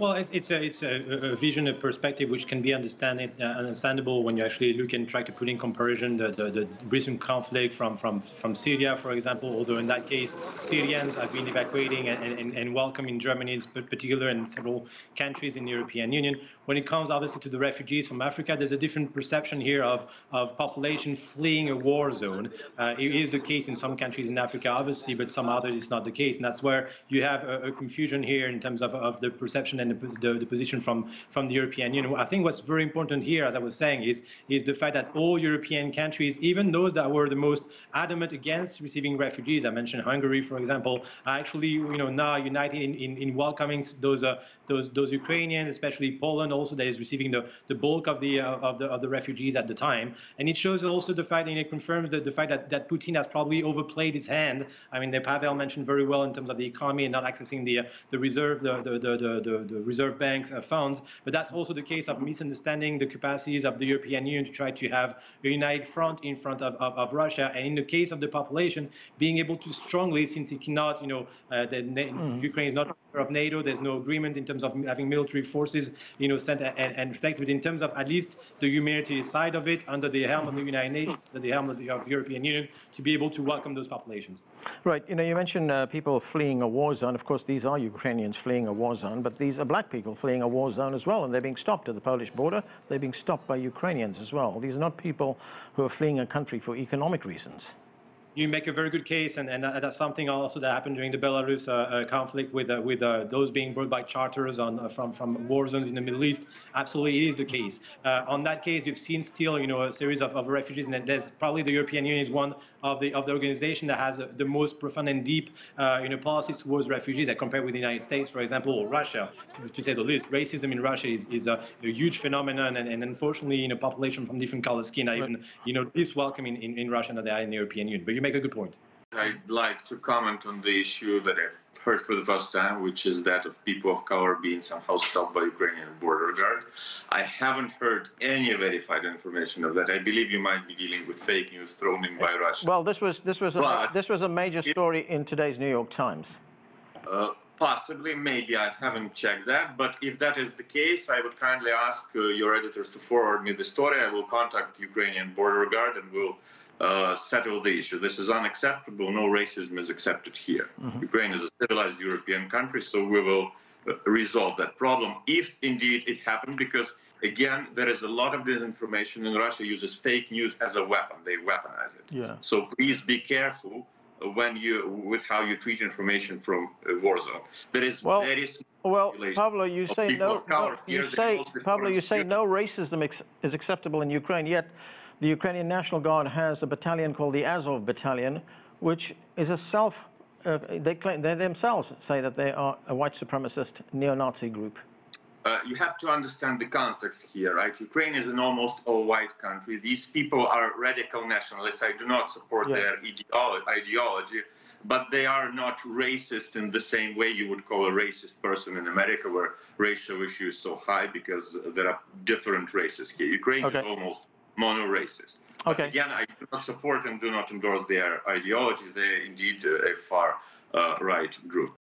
Well, it's a vision, a perspective which can be understandable when you actually look and try to put in comparison the recent conflict from Syria, for example. Although in that case, Syrians have been evacuating and welcome in Germany, in particular, and several countries in the European Union. When it comes, obviously, to the refugees from Africa, there's a different perception here of population fleeing a war zone. It is the case in some countries in Africa, obviously, but some others it's not the case, and that's where you have a confusion here in terms of the perception and the position from the European Union. I think what's very important here, as I was saying, is the fact that all European countries, even those that were the most adamant against receiving refugees, I mentioned Hungary, for example, are actually now united in welcoming those Ukrainians, especially Poland, also that is receiving the bulk of the refugees at the time. And it shows also the fact, and it confirms the fact that Putin has probably overplayed his hand. I mean, Pavel mentioned very well in terms of the economy and not accessing the reserve the reserve banks funds, but that's also the case of misunderstanding the capacities of the European Union to try to have a united front in front of Russia. And in the case of the population, being able to strongly, since it cannot, Ukraine is not a member of NATO, there's no agreement in terms of having military forces, sent and protected. In terms of at least the humanitarian side of it, under the helm of the United Nations, under the helm of the European Union, to be able to welcome those populations. Right. You mentioned people fleeing a war zone. Of course, these are Ukrainians fleeing a war zone, but these are black people fleeing a war zone as well, and they're being stopped at the Polish border. They're being stopped by Ukrainians as well. These are not people who are fleeing a country for economic reasons. You make a very good case, and that's something also that happened during the Belarus conflict with those being brought by charters from war zones in the Middle East. Absolutely, it is the case. On that case, you've seen still a series of refugees, and there's probably the European Union is one of the organization that has the most profound and deep policies towards refugees, that compared with the United States, for example, or Russia, to say the least. Racism in Russia is a huge phenomenon, and unfortunately, population from different color skin are even least welcome in Russia than they are in the European Union. But you make a good point. I'd like to comment on the issue that I've heard for the first time, which is that of people of color being somehow stopped by Ukrainian border guard. I haven't heard any verified information of that. I believe you might be dealing with fake news thrown in by Russia. Well, this was a major story in today's New York Times. Possibly, maybe I haven't checked that, but if that is the case, I would kindly ask your editors to forward me the story. I will contact Ukrainian border guard and we'll settle the issue. This is unacceptable. No racism is accepted here. Ukraine is a civilized European country, so we will resolve that problem if indeed it happened, because again, there is a lot of disinformation, and Russia uses fake news as a weapon. They weaponize it. Yeah. So please be careful with how you treat information from a war zone. There is Pablo, you say no racism is acceptable in Ukraine, yet the Ukrainian National Guard has a battalion called the Azov Battalion, which is they themselves say that they are a white supremacist neo-Nazi group. You have to understand the context here, right? Ukraine is an almost all-white country. These people are radical nationalists. I do not support their ideology, but they are not racist in the same way you would call a racist person in America, where racial issue is so high, because there are different races here. Ukraine is almost mono-racist. But again, I do not support and do not endorse their ideology. They're indeed a far right group.